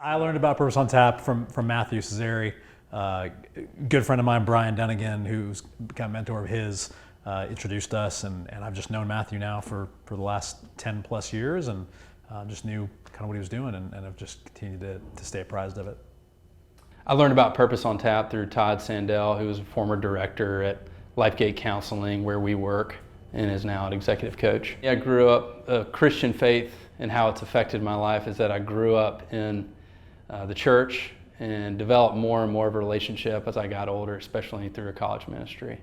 I learned about Purpose on Tap from Matthew Cesare, good friend of mine, Brian Dunnigan, who's become a mentor of his, introduced us, and I've just known Matthew now for the last 10 plus years, and just knew kind of what he was doing, and have just continued to stay apprised of it. I learned about Purpose on Tap through Todd Sandell, who was a former director at Lifegate Counseling, where we work, and is now an executive coach. I grew up a Christian faith, and how it's affected my life is that I grew up in the church and developed more and more of a relationship as I got older, especially through a college ministry.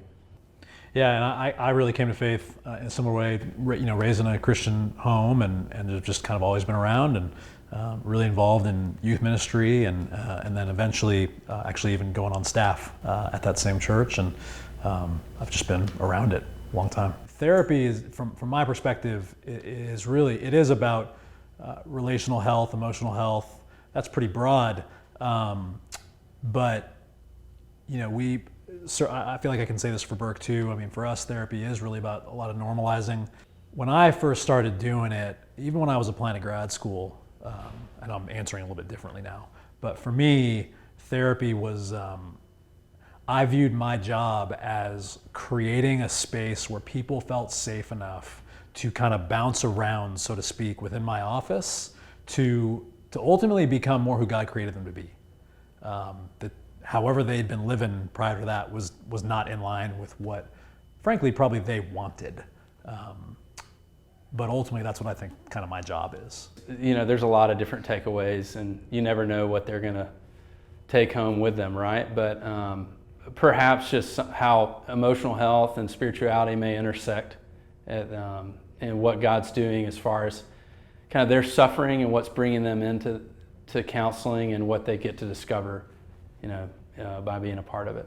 Yeah, and I really came to faith in a similar way, raised in a Christian home, and have just kind of always been around, and really involved in youth ministry, and then eventually actually even going on staff at that same church, and I've just been around it a long time. Therapy is, from my perspective, it is about relational health, emotional health. That's pretty broad, but I feel like I can say this for Burke too. I mean, for us, therapy is really about a lot of normalizing. When I first started doing it, even when I was applying to grad school, and I'm answering a little bit differently now, but for me, therapy was, I viewed my job as creating a space where people felt safe enough to kind of bounce around, so to speak, within my office to ultimately become more who God created them to be. That however they'd been living prior to that was not in line with what, frankly, probably they wanted. But ultimately, that's what I think kind of my job is. There's a lot of different takeaways, and you never know what they're going to take home with them, right? But perhaps just how emotional health and spirituality may intersect, and what God's doing as far as kind of their suffering and what's bringing them into counseling, and what they get to discover, by being a part of it.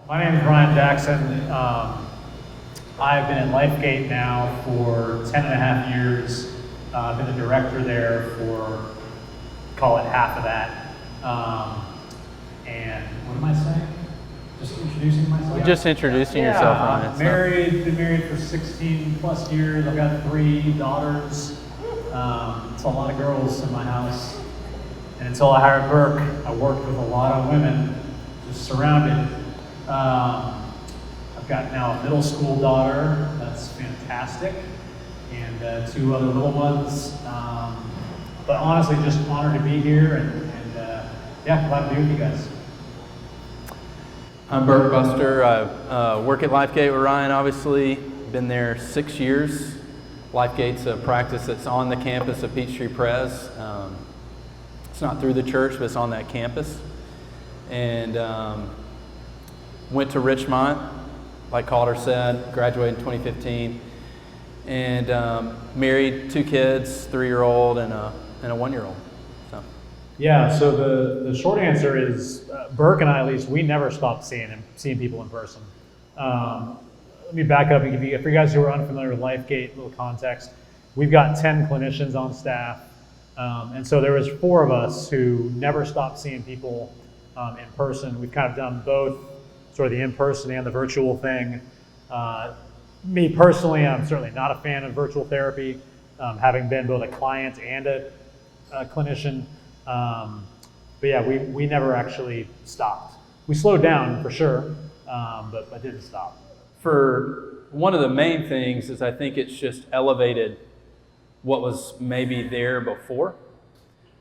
My name is Ryan Jackson. I've been in Lifegate now for 10 and a half years. I've been the director there for, call it half of that. And what am I saying? Just introducing myself? Just introducing yourself, Ryan. Been married for 16 plus years. I've got 3 daughters. It's a lot of girls in my house. And until I hired Burke, I worked with a lot of women, just surrounded. I've got now a middle school daughter. That's fantastic. And 2 other little ones. But honestly, just honored to be here, and glad to be with you guys. I'm Burke Buster. I work at Lifegate with Ryan, obviously. Been there 6 years. Lifegate's a practice that's on the campus of Peachtree Pres. It's not through the church, but it's on that campus. And went to Richmond, like Calder said, graduated in 2015. And married 2 kids, 3-year-old and a 1-year-old. Yeah, so the short answer is Burke and I, at least, we never stopped seeing people in person. Let me back up and give you, for you guys who are unfamiliar with Lifegate, a little context. We've got 10 clinicians on staff, and so there was 4 of us who never stopped seeing people in person. We've kind of done both, sort of the in-person and the virtual thing. Me personally, I'm certainly not a fan of virtual therapy, having been both a client and a clinician. But yeah, we never actually stopped. We slowed down for sure, but I didn't stop. For one of the main things is I think it's just elevated what was maybe there before.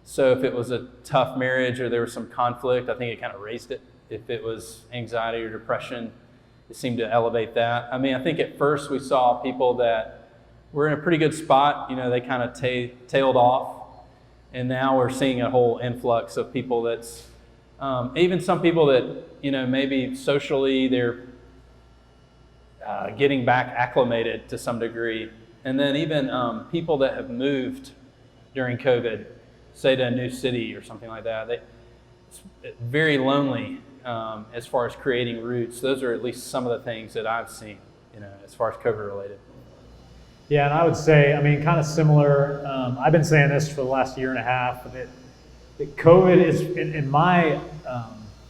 So if it was a tough marriage or there was some conflict, I think it kind of raised it. If it was anxiety or depression, it seemed to elevate that. I mean, I think at first we saw people that were in a pretty good spot, they kind of tailed off. And now we're seeing a whole influx of people that's, even some people that, maybe socially they're getting back acclimated to some degree. And then even people that have moved during COVID, say to a new city or something like that, it's very lonely as far as creating roots. Those are at least some of the things that I've seen, as far as COVID related. Yeah, and I would say, kind of similar. I've been saying this for the last year and a half, that COVID is, in my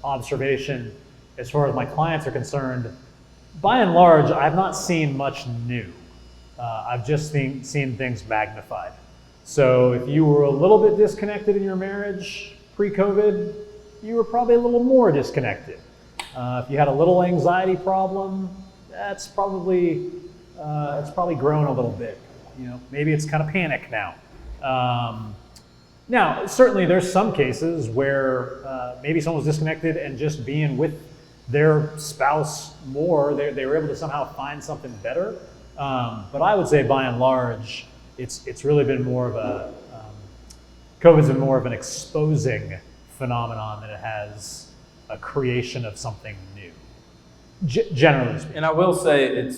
observation, as far as my clients are concerned, by and large, I've not seen much new. I've just seen things magnified. So if you were a little bit disconnected in your marriage pre-COVID, you were probably a little more disconnected. If you had a little anxiety problem, it's probably grown a little bit. Maybe it's kind of panic now. Now, certainly there's some cases where maybe someone's disconnected and just being with their spouse more, they were able to somehow find something better. But I would say by and large, it's really been more of COVID's been more of an exposing phenomenon than it has a creation of something new, generally speaking. And I will say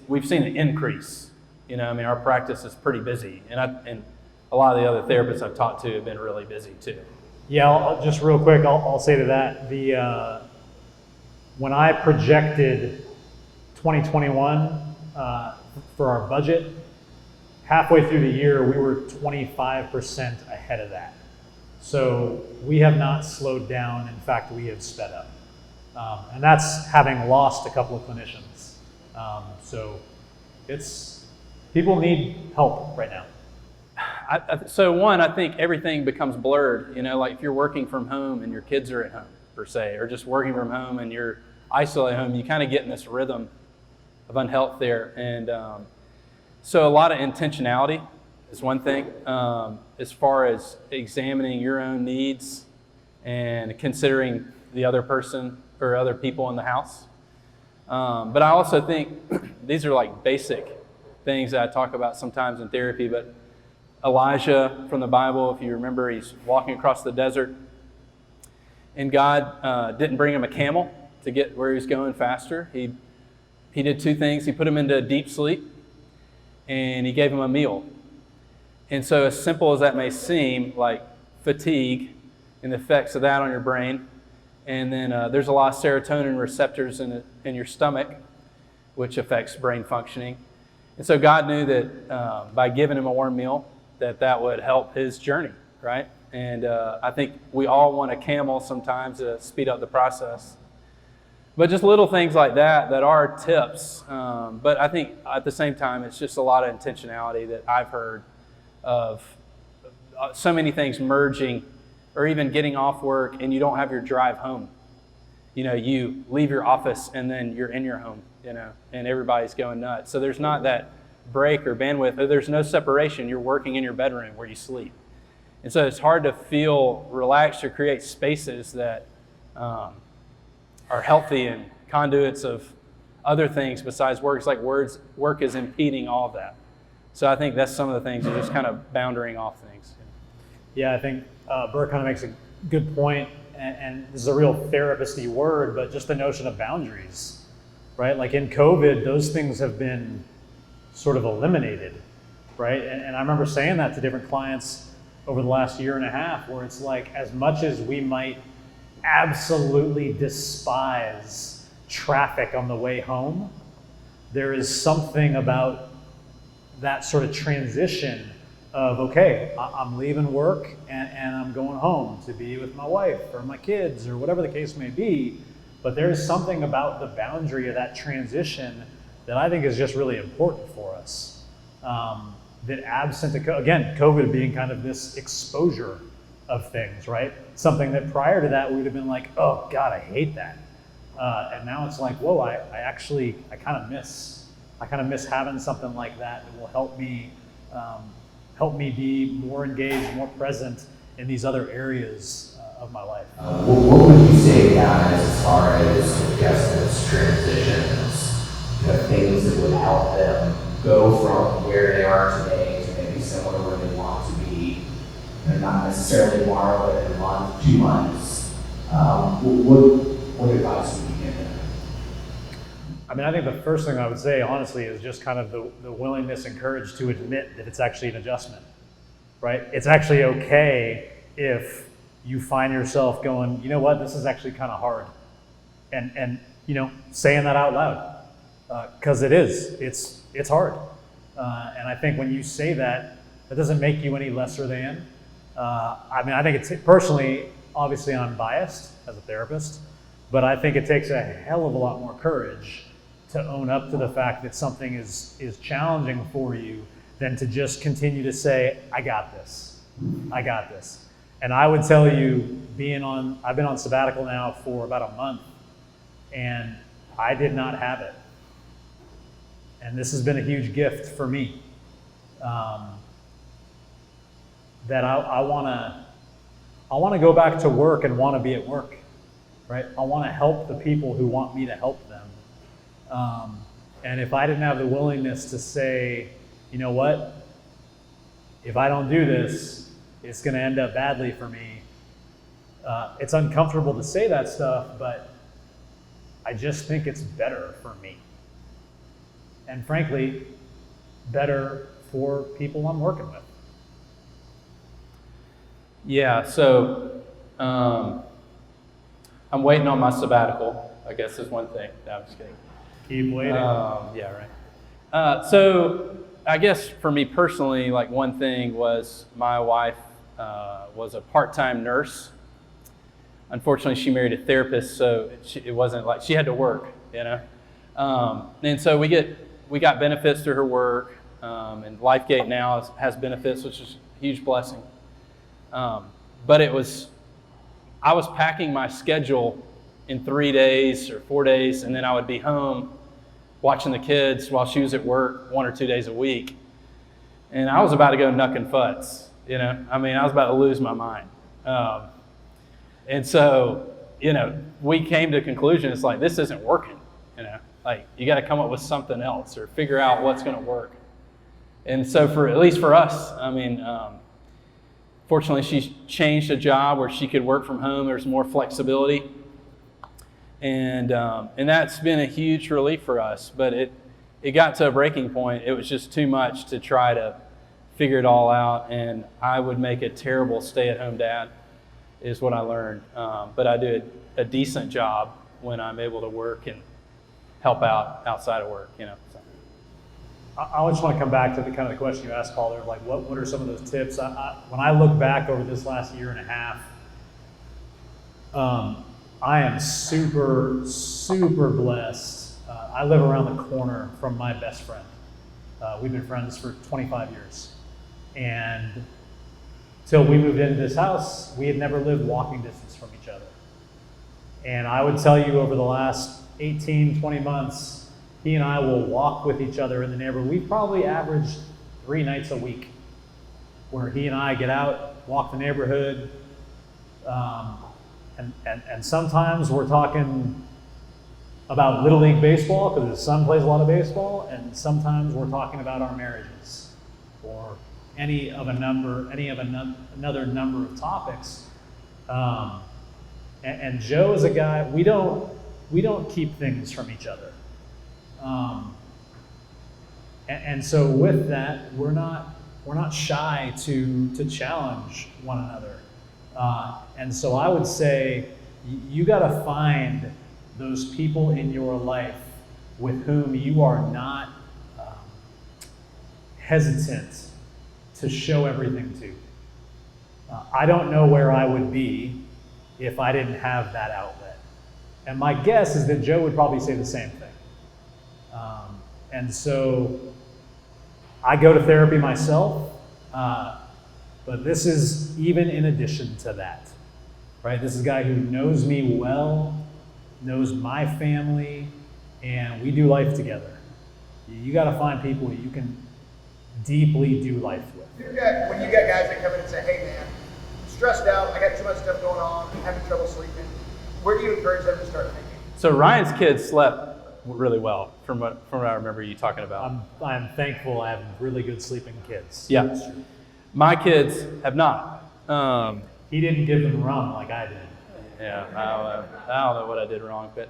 we've seen an increase. Our practice is pretty busy, and a lot of the other therapists I've talked to have been really busy too. Yeah, just real quick, I'll say to that, when I projected 2021 for our budget, halfway through the year, we were 25% ahead of that. So we have not slowed down. In fact, we have sped up. And that's having lost a couple of clinicians. So people need help right now. I think everything becomes blurred. Like if you're working from home and your kids are at home, per se, or just working from home and you're isolated at home, you kind of get in this rhythm of unhealth there. And so a lot of intentionality is one thing, as far as examining your own needs and considering the other person or other people in the house. But I also think these are like basic things that I talk about sometimes in therapy, but Elijah from the Bible, if you remember, he's walking across the desert, and God didn't bring him a camel to get where he was going faster. He did two things. He put him into a deep sleep, and he gave him a meal. And so as simple as that may seem, like fatigue and the effects of that on your brain, and then there's a lot of serotonin receptors in your stomach, which affects brain functioning. And so God knew that by giving him a warm meal, that would help his journey, right? And I think we all want a camel sometimes to speed up the process. But just little things like that are tips. But I think at the same time, it's just a lot of intentionality that I've heard of so many things merging, or even getting off work and you don't have your drive home. You leave your office and then you're in your home, and everybody's going nuts. So there's not that break or bandwidth, or there's no separation. You're working in your bedroom where you sleep. And so it's hard to feel relaxed or create spaces that are healthy and conduits of other things besides work. It's like work is impeding all of that. So I think that's some of the things, are just kind of boundarying off things. Yeah, I think Burke kind of makes a good point, and this is a real therapist-y word, but just the notion of boundaries, right? Like in COVID, those things have been sort of eliminated, right? And I remember saying that to different clients over the last year and a half, where it's like, as much as we might absolutely despise traffic on the way home, there is something about that sort of transition of, okay, I'm leaving work and I'm going home to be with my wife or my kids or whatever the case may be. But there is something about the boundary of that transition that I think is just really important for us. That absent, again, COVID being kind of this exposure of things, right? Something that prior to that, we'd have been like, oh God, I hate that. And now it's like, whoa, I kind of miss having something like that will help me be more engaged, more present in these other areas of my life. What would you say, guys, as far as suggestions, transitions, things that would help them go from where they are today to maybe somewhere where they want to be, not necessarily tomorrow, but in a month, 2 months? What advice would you give them? I think the first thing I would say, honestly, is just kind of the willingness and courage to admit that it's actually an adjustment, right? It's actually okay if you find yourself going, you know what, this is actually kind of hard. And saying that out loud, because it's hard. And I think when you say that, that doesn't make you any lesser than. I think it's, personally, obviously I'm biased as a therapist, but I think it takes a hell of a lot more courage to own up to the fact that something is challenging for you than to just continue to say, I got this. I got this. And I would tell you, I've been on sabbatical now for about a month, and I did not have it. And this has been a huge gift for me. That I want to go back to work and want to be at work, right? I want to help the people who want me to help them. And if I didn't have the willingness to say, you know what, if I don't do this, it's going to end up badly for me. It's uncomfortable to say that stuff, but I just think it's better for me. And frankly, better for people I'm working with. Yeah, so I'm waiting on my sabbatical, I guess is one thing. No, I'm just kidding. Keep waiting. Yeah, right. So I guess for me personally, like one thing was my wife was a part-time nurse. Unfortunately, she married a therapist, so it wasn't like she had to work, you know. And so we got benefits through her work, and LifeGate now has benefits, which is a huge blessing. But I was packing my schedule in 3 days or 4 days, and then I would be home watching the kids while she was at work 1 or 2 days a week. And I was about to go nuck and futz, you know. I mean, I was about to lose my mind. And so, you know, we came to a conclusion, it's like, this isn't working, you know. Like, you got to come up with something else or figure out what's going to work. And so at least for us, I mean, fortunately, she's changed a job where she could work from home. There's more flexibility. And that's been a huge relief for us. But it got to a breaking point. It was just too much to try to figure it all out. And I would make a terrible stay-at-home dad, is what I learned. But I do a decent job when I'm able to work and help out outside of work, you know. So. I just want to come back to the kind of the question you asked, Calder, like what are some of those tips? When I look back over this last year and a half, I am super, super blessed. I live around the corner from my best friend. We've been friends for 25 years. And till we moved into this house, we had never lived walking distance from each other. And I would tell you over the last 18, 20 months, he and I will walk with each other in the neighborhood. We probably averaged 3 nights a week where he and I get out, walk the neighborhood, and sometimes we're talking about Little League baseball because his son plays a lot of baseball, and sometimes we're talking about our marriages or any of another number of topics. And Joe is a guy, we don't keep things from each other. And so with that, we're not shy to challenge one another. And so I would say you got to find those people in your life with whom you are not hesitant to show everything to. I don't know where I would be if I didn't have that outlet. And my guess is that Joe would probably say the same thing. And so I go to therapy myself, but this is even in addition to that, right? This is a guy who knows me well, knows my family, and we do life together. You got to find people you can deeply do life with. When you get guys that come in and say, hey man, I'm stressed out, I got too much stuff going on, I'm having trouble sleeping, where do you encourage them to start thinking? So Ryan's kids slept really well from what I remember you talking about. I'm thankful I have really good sleeping kids. Yeah. My kids have not. He didn't give them rum like I did. Yeah, I don't know what I did wrong, but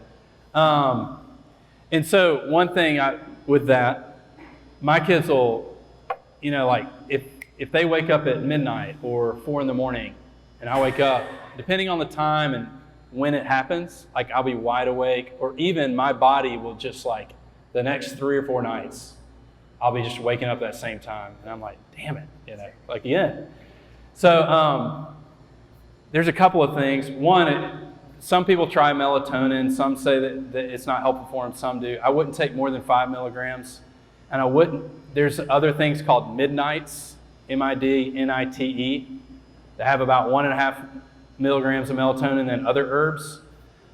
and so one thing with that, my kids will, you know, like if they wake up at midnight or 4 a.m. and I wake up, depending on the time and when it happens, like I'll be wide awake, or even my body will just like the next 3 or 4 nights, I'll be just waking up at that same time, and I'm like, damn it, you know, like again. So there's a couple of things. One, some people try melatonin. Some say that it's not helpful for them. Some do. I wouldn't take more than 5 milligrams. And I wouldn't, there's other things called midnights, MIDNITE, that have about 1.5 milligrams of melatonin than other herbs.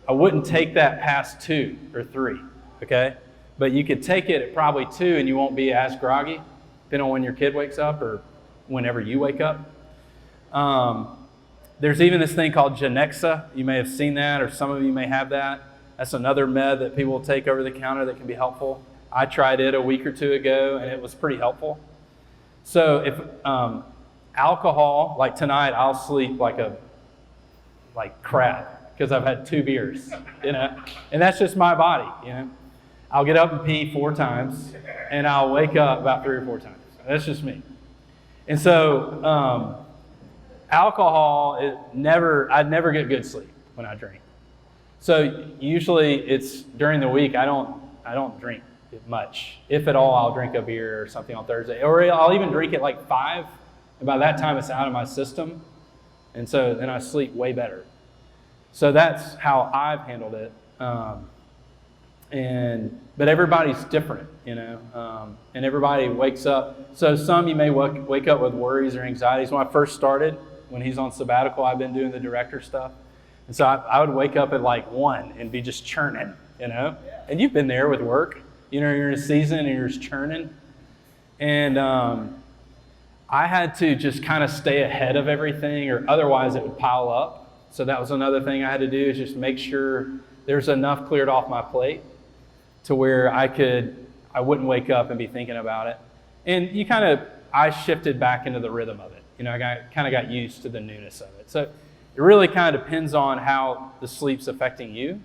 I wouldn't take that past 2 or 3, okay? But you could take it at probably 2 and you won't be as groggy, depending on when your kid wakes up or whenever you wake up. There's even this thing called Genexa. You may have seen that, or some of you may have that. That's another med that people will take over the counter that can be helpful. I tried it a week or 2 ago, and it was pretty helpful. So if alcohol, like tonight, I'll sleep like crap because I've had 2 beers, you know, and that's just my body, you know. I'll get up and pee 4 times, and I'll wake up about 3 or 4 times. That's just me. And so alcohol, I'd never get good sleep when I drink. So usually it's during the week, I don't drink much. If at all, I'll drink a beer or something on Thursday. Or I'll even drink at like 5, and by that time it's out of my system. And so then I sleep way better. So that's how I've handled it. But everybody's different, you know, and everybody wakes up. So some you may wake up with worries or anxieties. When I first started, when he's on sabbatical, I've been doing the director stuff. And so I would wake up at like 1 and be just churning, you know. And you've been there with work. You know, you're in a season and you're just churning. And I had to just kind of stay ahead of everything, or otherwise it would pile up. So that was another thing I had to do, is just make sure there's enough cleared off my plate to where I wouldn't wake up and be thinking about it. And I shifted back into the rhythm of it. You know, I kind of got used to the newness of it. So it really kind of depends on how the sleep's affecting you.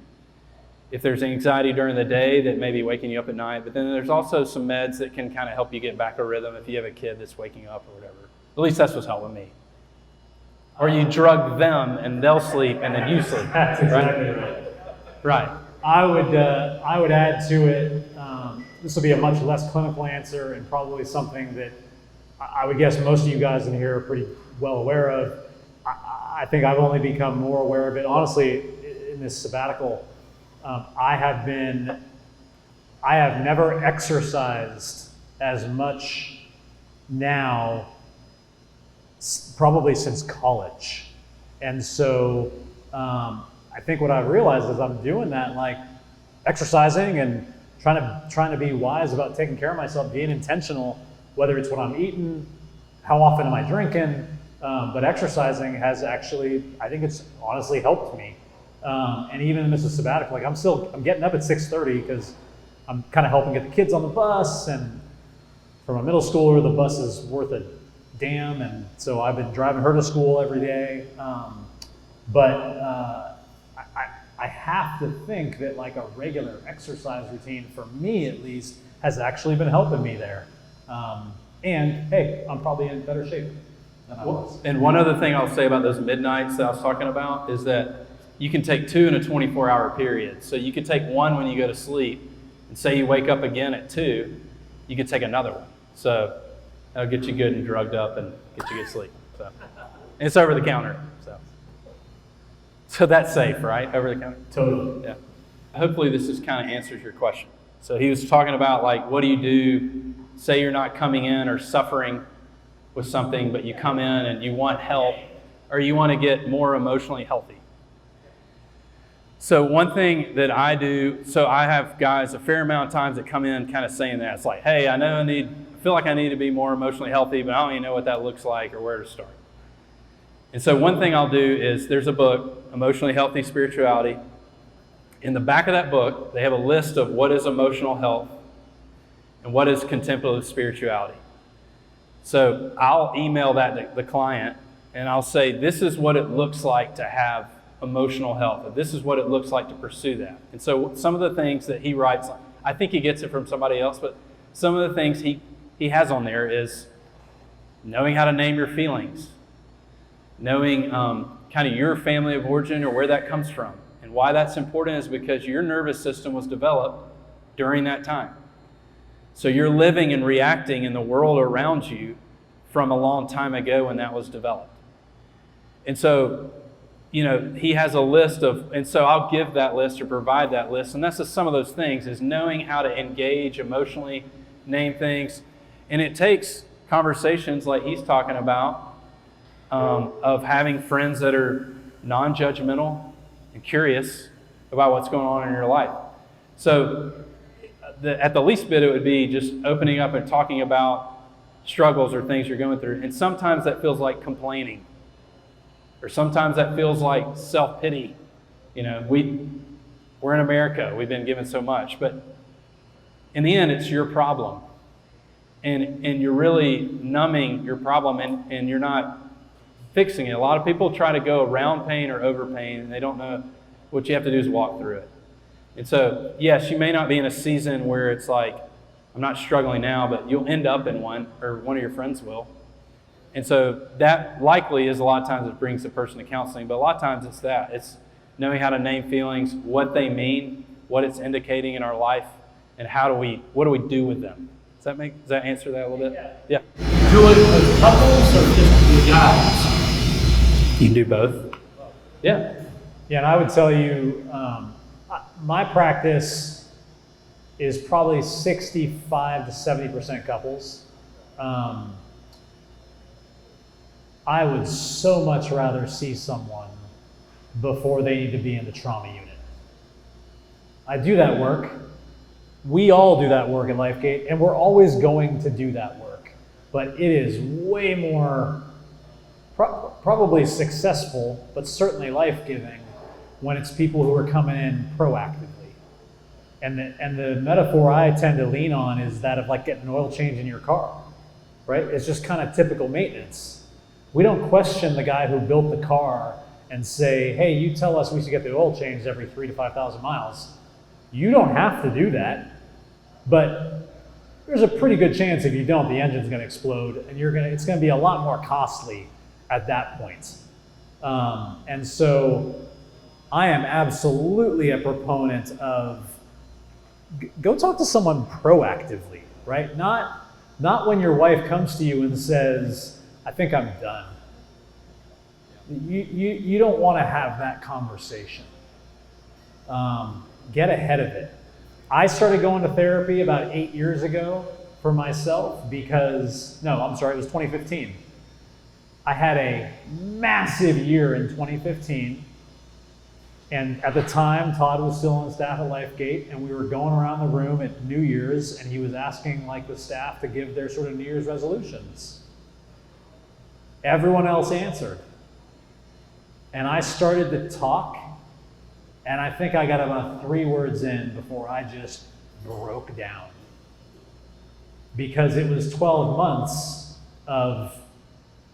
If there's anxiety during the day that may be waking you up at night, but then there's also some meds that can kind of help you get back a rhythm if you have a kid that's waking up or whatever. At least that's what's helping me. Or you drug them and they'll sleep and then you sleep. That's exactly right. Right. I would add to it, this will be a much less clinical answer and probably something that I would guess most of you guys in here are pretty well aware of. I think I've only become more aware of it, honestly, in this sabbatical. I have never exercised as much now, probably since college. And so I think what I've realized is I'm doing that, like exercising and trying to be wise about taking care of myself, being intentional, whether it's what I'm eating, how often am I drinking, but exercising has actually, I think it's honestly helped me. And even in this sabbatical, like I'm getting up at 6:30 because I'm kind of helping get the kids on the bus, and from a middle schooler, the bus is worth a damn, and so I've been driving her to school every day. I have to think that like a regular exercise routine, for me at least, has actually been helping me there. And hey, I'm probably in better shape than I was. And one other thing I'll say about those midnights that I was talking about is that you can take 2 in a 24-hour period. So you could take 1 when you go to sleep, and say you wake up again at 2, you could take another one. So that'll get you good and drugged up and get you good sleep. So, and it's over the counter. So that's safe, right? Over the counter? Totally. Yeah. Hopefully this just kind of answers your question. So he was talking about, like, what do you do? Say you're not coming in or suffering with something, but you come in and you want help, or you want to get more emotionally healthy. So one thing that I do, so I have guys a fair amount of times that come in kind of saying that. It's like, hey, I feel like I need to be more emotionally healthy, but I don't even know what that looks like or where to start. And so one thing I'll do is, there's a book, Emotionally Healthy Spirituality. In the back of that book, they have a list of what is emotional health and what is contemplative spirituality. So I'll email that to the client, and I'll say, this is what it looks like to have emotional health, and this is what it looks like to pursue that. And so some of the things that he writes, I think he gets it from somebody else, but some of the things he has on there is knowing how to name your feelings, knowing kind of your family of origin or where that comes from. And why that's important is because your nervous system was developed during that time. So you're living and reacting in the world around you from a long time ago when that was developed. And so, you know, he has a list of, and so I'll give that list or provide that list. And that's just some of those things, is knowing how to engage emotionally name things. And it takes conversations like he's talking about, of having friends that are non-judgmental and curious about what's going on in your life. So at the least bit, it would be just opening up and talking about struggles or things you're going through. And sometimes that feels like complaining, or sometimes that feels like self-pity. You know, we're in America. We've been given so much. But in the end, it's your problem. And you're really numbing your problem, and you're not fixing it. A lot of people try to go around pain or over pain, and they don't know what you have to do is walk through it. And so, yes, you may not be in a season where it's like, I'm not struggling now, but you'll end up in one, or one of your friends will. And so that likely is a lot of times it brings the person to counseling, but a lot of times it's that. It's knowing how to name feelings, what they mean, what it's indicating in our life, and what do we do with them? Does that answer that a little bit? Yeah. Do it with couples or just with guys? You can do both. Yeah. Yeah, and I would tell you, my practice is probably 65 to 70% couples. I would so much rather see someone before they need to be in the trauma unit. I do that work. We all do that work at LifeGate, and we're always going to do that work. But it is way more probably successful, but certainly life-giving when it's people who are coming in proactively. And the metaphor I tend to lean on is that of like getting an oil change in your car, right? It's just kind of typical maintenance. We don't question the guy who built the car and say, hey, you tell us we should get the oil changed every 3,000 to 5,000 miles. You don't have to do that, but there's a pretty good chance if you don't, the engine's going to explode, and it's going to be a lot more costly at that point. And so I am absolutely a proponent of go talk to someone proactively, right? Not when your wife comes to you and says, I think I'm done. You don't want to have that conversation. Get ahead of it. I started going to therapy about 8 years ago for myself because, it was 2015. I had a massive year in 2015. And at the time, Todd was still on staff at LifeGate, and we were going around the room at New Year's, and he was asking like the staff to give their sort of New Year's resolutions. Everyone else answered. And I started to talk, and I think I got about 3 words in before I just broke down. Because it was 12 months of,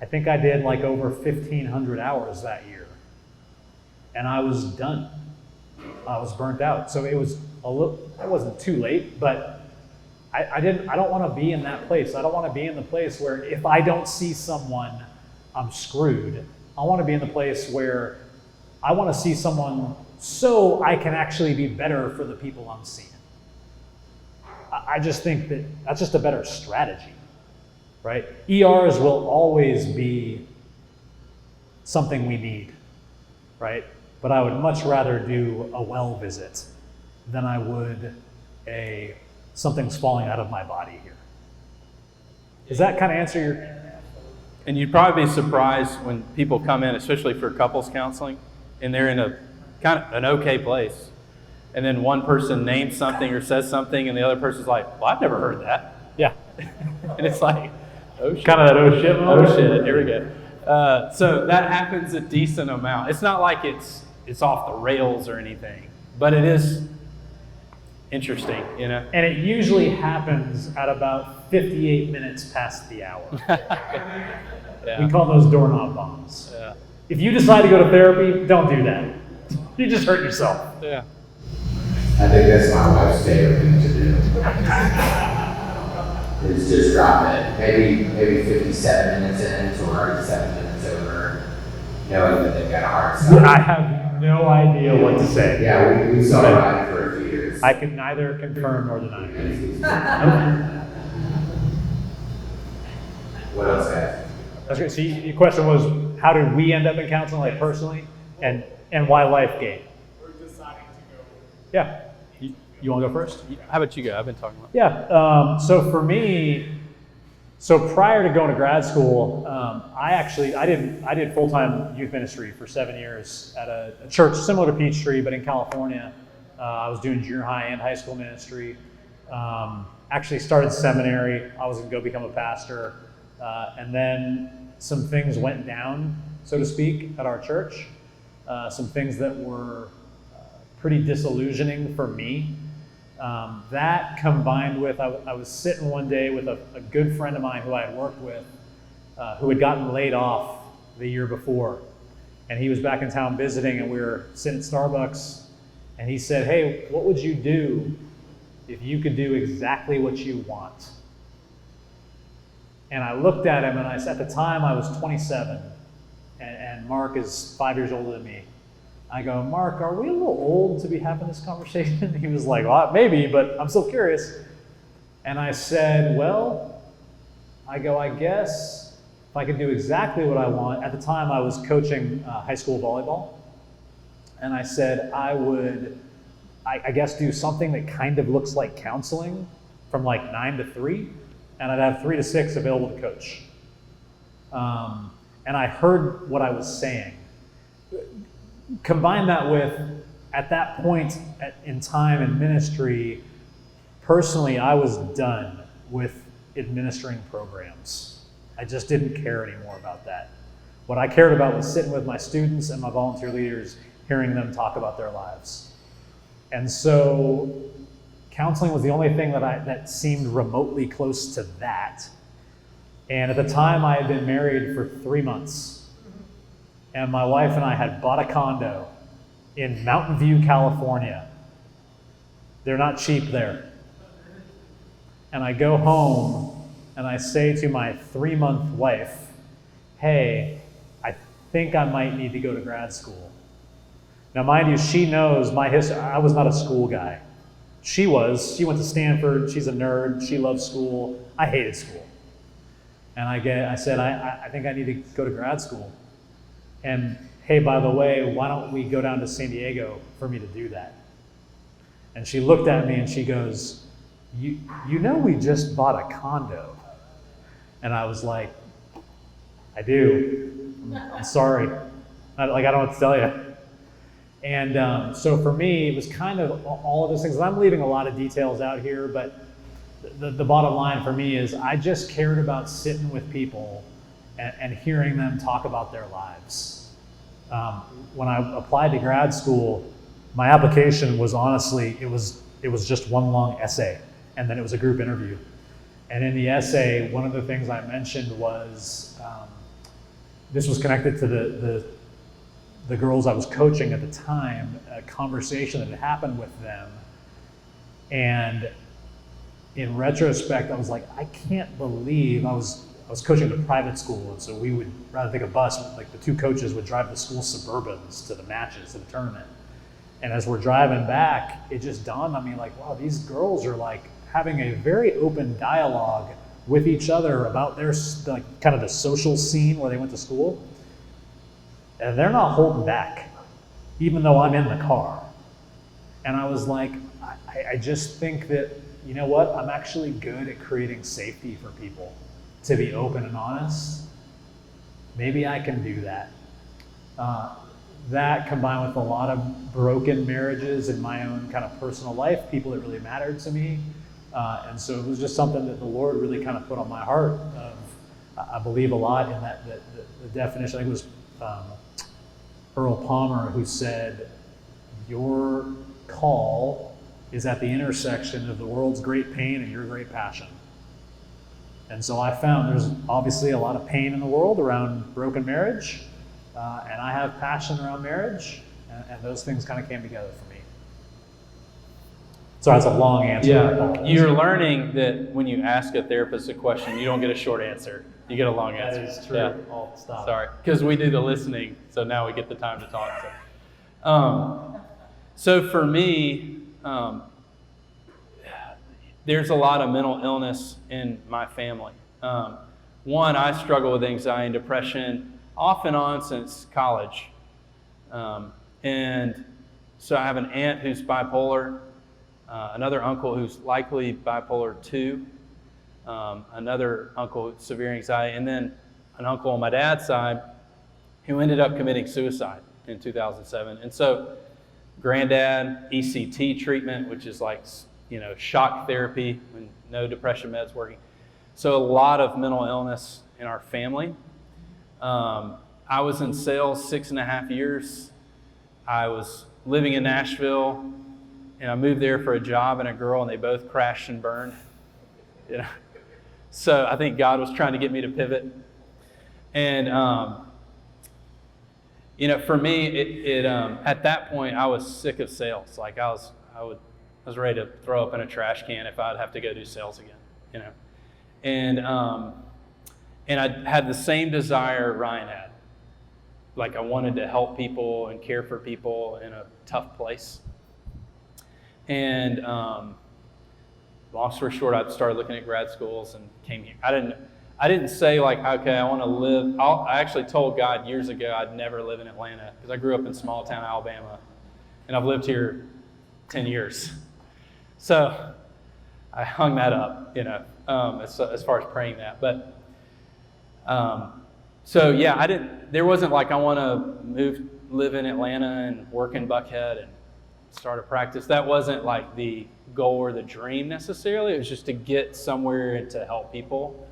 I think I did like over 1,500 hours that year. And I was done. I was burnt out. So it wasn't too late, but I don't want to be in that place. I don't want to be in the place where if I don't see someone, I'm screwed. I want to be in the place where I want to see someone so I can actually be better for the people I'm seeing. I just think that's just a better strategy, right? ERs will always be something we need, right? But I would much rather do a well visit than I would something's falling out of my body here. Does that kind of answer your? And you'd probably be surprised when people come in, especially for couples counseling, and they're in a kind of an okay place. And then one person names something or says something, and the other person's like, well, I've never heard that. Yeah. And it's like, oh shit. Kind of that oh shit moment. Oh shit, here we go. So that happens a decent amount. It's not like it's off the rails or anything, but it is interesting, you know? And it usually happens at about 58 minutes past the hour. Yeah. We call those doorknob bombs. Yeah. If you decide to go to therapy, don't do that. You just hurt yourself. Yeah. I think that's my wife's favorite thing to do. Is just drop it. Maybe 57 minutes in, so we're already 7 minutes over, knowing that they've got a hard stop. I have no idea what to say. Yeah, we saw Ryan for a few years. I can neither confirm nor deny. What else, guys? That's great. So your question was, how did we end up in counseling, like personally, and why LifeGate? We're deciding to go. Yeah. You want to go first? How about you go? I've been talking about. Yeah. So for me, prior to going to grad school, I did full-time youth ministry for 7 years at a church similar to Peachtree, but in California. I was doing junior high and high school ministry. Actually started seminary. I was going to go become a pastor. And then some things went down, so to speak, at our church. Some things that were pretty disillusioning for me. That combined with, I was sitting one day with a good friend of mine who I had worked with, who had gotten laid off the year before. And he was back in town visiting, and we were sitting at Starbucks, and he said, "Hey, what would you do if you could do exactly what you want?" And I looked at him, and at the time I was 27, and Mark is 5 years older than me. I go, "Mark, are we a little old to be having this conversation?" He was like, "Well, maybe, but I'm still curious." And I said, "Well," I guess if I could do exactly what I want." At the time, I was coaching high school volleyball. And I said, I would, I guess, do something that kind of looks like counseling from like 9 to 3. And I'd have 3 to 6 available to coach. And I heard what I was saying. Combine that with, at that point in time in ministry, personally, I was done with administering programs. I just didn't care anymore about that. What I cared about was sitting with my students and my volunteer leaders, hearing them talk about their lives. And so counseling was the only thing that seemed remotely close to that. And at the time, I had been married for 3 months. And my wife and I had bought a condo in Mountain View, California. They're not cheap there. And I go home and I say to my 3-month wife, "Hey, I think I might need to go to grad school." Now, mind you, she knows my history. I was not a school guy. She was. She went to Stanford. She's a nerd. She loves school. I hated school. And I said, I think I need to go to grad school. And hey, by the way, why don't we go down to San Diego for me to do that? And she looked at me and she goes, you know we just bought a condo. And I was like, "I do. I'm sorry. I don't know what to tell you." And so for me, it was kind of all of those things. And I'm leaving a lot of details out here, but the bottom line for me is I just cared about sitting with people and hearing them talk about their lives. When I applied to grad school, my application was honestly, it was just one long essay, and then it was a group interview. And in the essay, one of the things I mentioned was, this was connected to the girls I was coaching at the time, a conversation that had happened with them. And in retrospect, I was like, I can't believe I was coaching at a private school. And so we would rather take a bus, like the 2 coaches would drive the school Suburbans to the matches, to the tournament. And as we're driving back, it just dawned on me like, wow, these girls are like having a very open dialogue with each other about their kind of the social scene where they went to school. And they're not holding back, even though I'm in the car. And I was like, I just think that, you know what? I'm actually good at creating safety for people to be open and honest. Maybe I can do that. That combined with a lot of broken marriages in my own kind of personal life, people that really mattered to me. And so it was just something that the Lord really kind of put on my heart. I believe a lot in that the definition. I think it was Earl Palmer who said, "Your call is at the intersection of the world's great pain and your great passion." And so I found there's obviously a lot of pain in the world around broken marriage, and I have passion around marriage, and those things kind of came together for me. Sorry, that's a long answer. Yeah, you're learning that when you ask a therapist a question, you don't get a short answer. You get a long answer. That is true. Yeah. I'll stop. Sorry, because we do the listening, so now we get the time to talk. So for me, there's a lot of mental illness in my family. One, I struggle with anxiety and depression off and on since college. And so I have an aunt who's bipolar. another uncle who's likely bipolar 2, another uncle with severe anxiety, and then an uncle on my dad's side who ended up committing suicide in 2007. And so granddad, ECT treatment, which is like, shock therapy when no depression meds working. So a lot of mental illness in our family. I was in sales 6.5 years. I was living in Nashville, and I moved there for a job and a girl, and they both crashed and burned. So I think God was trying to get me to pivot. And for me, it at that point I was sick of sales. Like I was ready to throw up in a trash can if I'd have to go do sales again. And I had the same desire Ryan had. Like I wanted to help people and care for people in a tough place. And long story short, I started looking at grad schools and came here. I didn't say like, okay, I want to live. I actually told God years ago I'd never live in Atlanta because I grew up in small town Alabama, and I've lived here 10 years. So I hung that up, as far as praying that. But so yeah, there wasn't like I want to live in Atlanta and work in Buckhead and start a practice. That wasn't like the goal or the dream necessarily. It was just to get somewhere and to help people.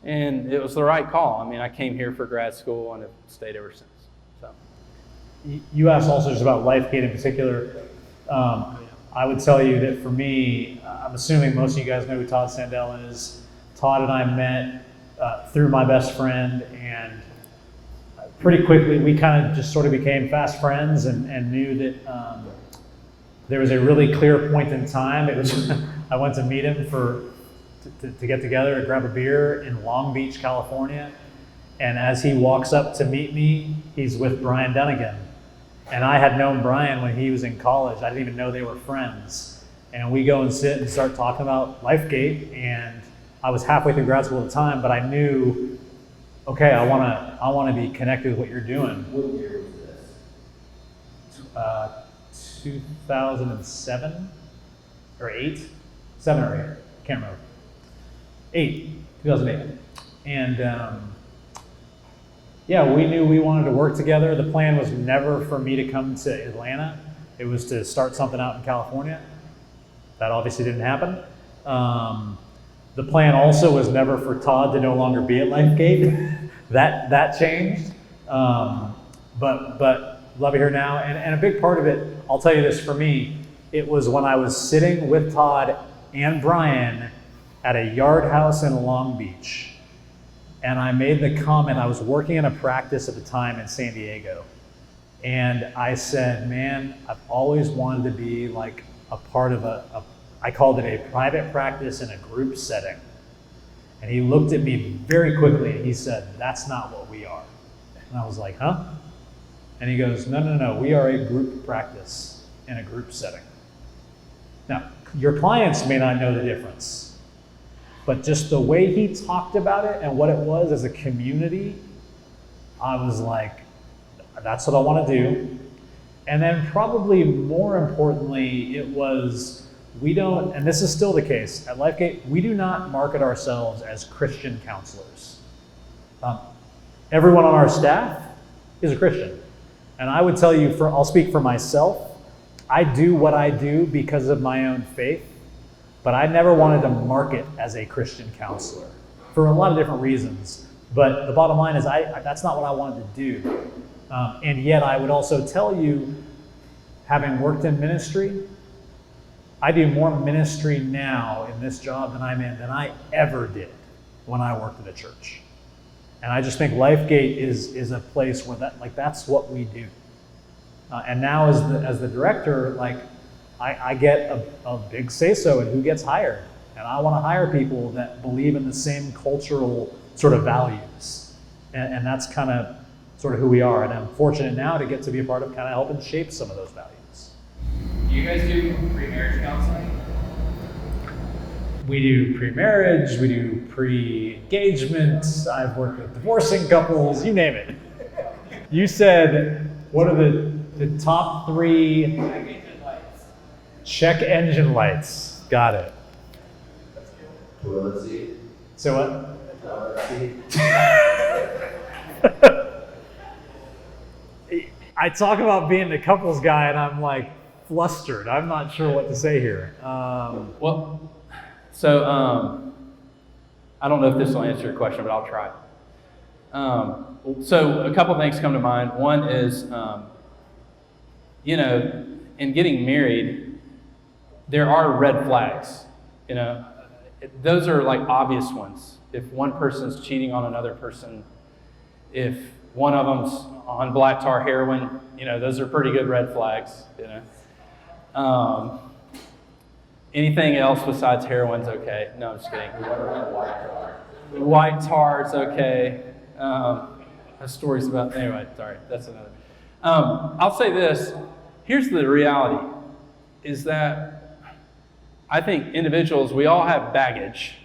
And it was the right call. I mean, I came here for grad school and have stayed ever since. So You asked also just about LifeGate in particular. I would tell you that for me, I'm assuming most of you guys know who Todd Sandell is. Todd and I met through my best friend, and pretty quickly we kind of just sort of became fast friends and knew that there was a really clear point in time. It was I went to meet him to get together and grab a beer in Long Beach, California. And as he walks up to meet me, he's with Brian Dunnigan. And I had known Brian when he was in college. I didn't even know they were friends. And we go and sit and start talking about LifeGate. And I was halfway through grad school at the time, but I knew, okay, I want to be connected with what you're doing. What year was this? 2007 or 8? 7 or 8, can't remember. 2008. And yeah, we knew we wanted to work together. The plan was never for me to come to Atlanta. It was to start something out in California. That obviously didn't happen. The plan also was never for Todd to no longer be at LifeGate. that changed. But love it here now. And a big part of it, I'll tell you this for me, it was when I was sitting with Todd and Brian at a yard house in Long Beach. And I made the comment, I was working in a practice at the time in San Diego. And I said, man, I've always wanted to be like a part of I called it a private practice in a group setting. And he looked at me very quickly and he said, that's not what we are. And I was like, huh? And he goes, no, we are a group practice in a group setting. Now, your clients may not know the difference. But just the way he talked about it and what it was as a community, I was like, that's what I want to do. And then probably more importantly, it was, we don't, and this is still the case, at LifeGate, we do not market ourselves as Christian counselors. Everyone on our staff is a Christian. And I would tell you, I'll speak for myself, I do what I do because of my own faith. But I never wanted to market as a Christian counselor for a lot of different reasons. But the bottom line is that's not what I wanted to do. And yet I would also tell you, having worked in ministry, I do more ministry now in this job that I'm in than I ever did when I worked at a church. And I just think LifeGate is a place where that's what we do. And now as the director, I get a big say-so in who gets hired. And I want to hire people that believe in the same cultural sort of values. And that's kind of sort of who we are. And I'm fortunate now to get to be a part of kind of helping shape some of those values. Do you guys do pre-marriage counseling? We do pre-marriage, we do pre-engagement. I've worked with divorcing couples, you name it. You said, what are the top 3? Check engine lights. Got it. Toilet seat. So what? Toilet seat. I talk about being the couples guy, and I'm like flustered. I'm not sure what to say here. Well, so I don't know if this will answer your question, but I'll try. So a couple things come to mind. One is, in getting married, there are red flags. Those are like obvious ones. If one person's cheating on another person, if one of them's on black tar heroin, those are pretty good red flags. Anything else besides heroin's okay. No, I'm just kidding. White tar's okay. Has stories about, anyway, sorry, that's another. I'll say this. Here's the reality, is that I think individuals, we all have baggage.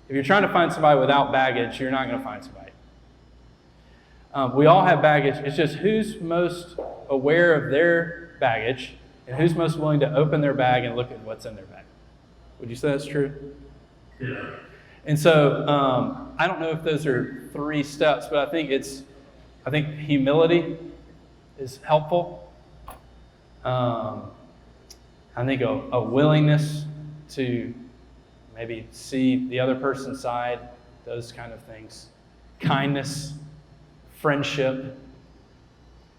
If you're trying to find somebody without baggage, you're not going to find somebody. We all have baggage. It's just who's most aware of their baggage and who's most willing to open their bag and look at what's in their bag. Would you say that's true? Yeah. And so I don't know if those are 3 steps, but I think humility is helpful. I think a willingness to maybe see the other person's side, those kind of things. Kindness, friendship.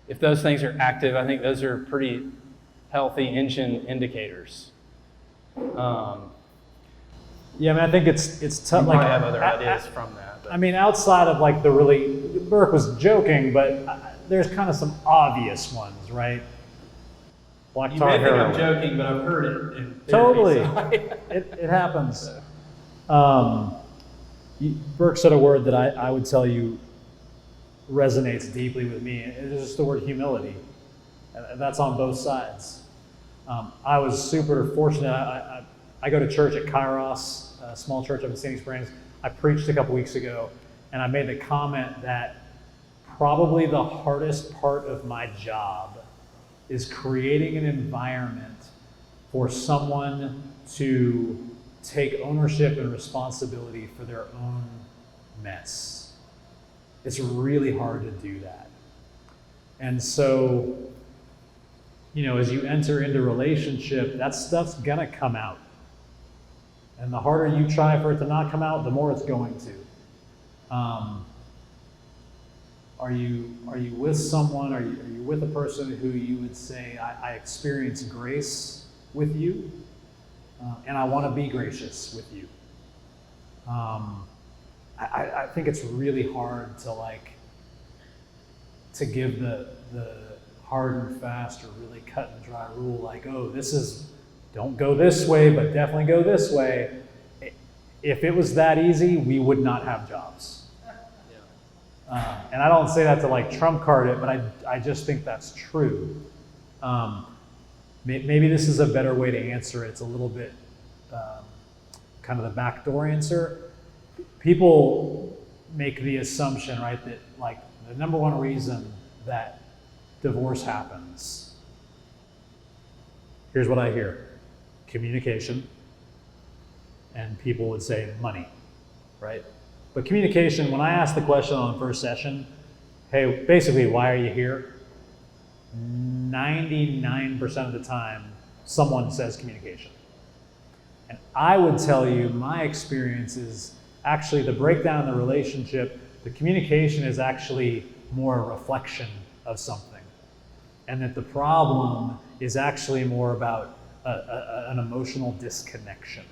If those things are active, I think those are pretty healthy engine indicators. Yeah, I mean, I think it's You tough. might have other ideas from that. But. I mean, outside of like Burke was joking, but there's kind of some obvious ones, right? Black You tar may think I'm heroin. joking, but I've heard it in Totally, therapy, so it happens. Burke said a word that I would tell you resonates deeply with me. It's just the word humility, and that's on both sides. I was super fortunate. I go to church at Kairos, a small church up in Sandy Springs. I preached a couple weeks ago, and I made the comment that probably the hardest part of my job is creating an environment for someone to take ownership and responsibility for their own mess. It's really hard to do that. And so, as you enter into relationship, that stuff's gonna come out. And the harder you try for it to not come out, the more it's going to. Are you with someone, are you with a person who you would say, I experience grace with you, and I want to be gracious with you? I think it's really hard to give the hard and fast or really cut and dry rule, like, oh, don't go this way, but definitely go this way. If it was that easy, we would not have jobs. And I don't say that to trump card it, but I just think that's true. Maybe this is a better way to answer it. It's a little bit kind of the backdoor answer. People make the assumption, right, that the number one reason that divorce happens, here's what I hear: communication, and people would say money, right? But communication, when I ask the question on the first session, hey, basically, why are you here? 99% of the time, someone says communication. And I would tell you, my experience is actually the breakdown in the relationship, the communication is actually more a reflection of something. And that the problem is actually more about an emotional disconnection.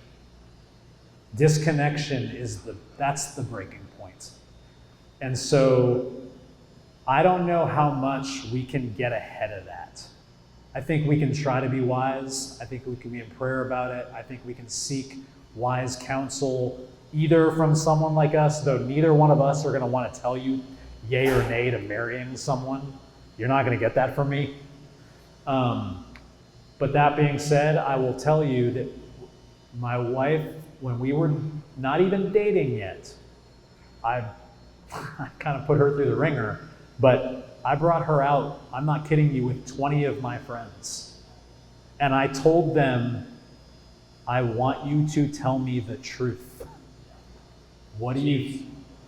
Disconnection that's the breaking point. And so I don't know how much we can get ahead of that. I think we can try to be wise. I think we can be in prayer about it. I think we can seek wise counsel, either from someone like us, though neither one of us are going to want to tell you yay or nay to marrying someone. You're not going to get that from me. But that being said, I will tell you that my wife, when we were not even dating yet, I kind of put her through the ringer, but I brought her out, I'm not kidding you, with 20 of my friends. And I told them, I want you to tell me the truth. What do you...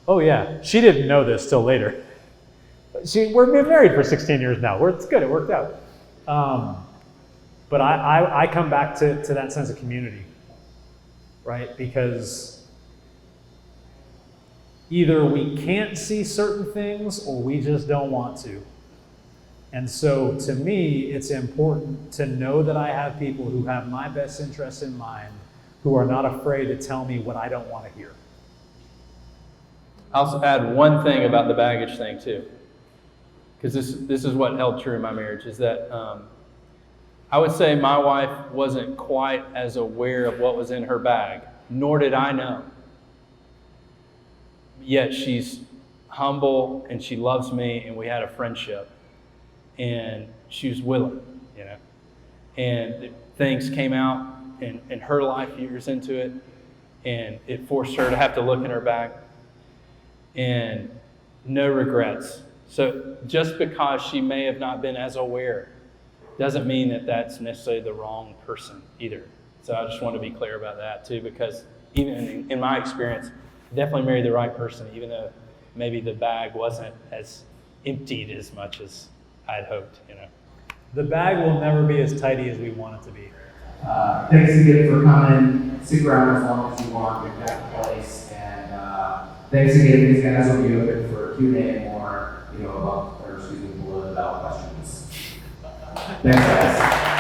Oh yeah, she didn't know this till later. We're been married for 16 years now. It's good, it worked out. But I come back to that sense of community, right? Because either we can't see certain things or we just don't want to. And so to me, it's important to know that I have people who have my best interests in mind, who are not afraid to tell me what I don't want to hear. I'll also add one thing about the baggage thing too, because this is what held true in my marriage, is that I would say my wife wasn't quite as aware of what was in her bag, nor did I know. Yet she's humble and she loves me, and we had a friendship, and she was willing, you know. And things came out in her life years into it, and it forced her to have to look in her bag, and no regrets. So just because she may have not been as aware doesn't mean that that's necessarily the wrong person either. So I just want to be clear about that too, because even in my experience, definitely married the right person, even though maybe the bag wasn't as emptied as much as I'd hoped, you know. The bag will never be as tidy as we want it to be. Thanks again for coming. Stick around as long as you want. You're back in place. And thanks again. These guys will be open for Q&A and more, below about questions. Thanks, guys.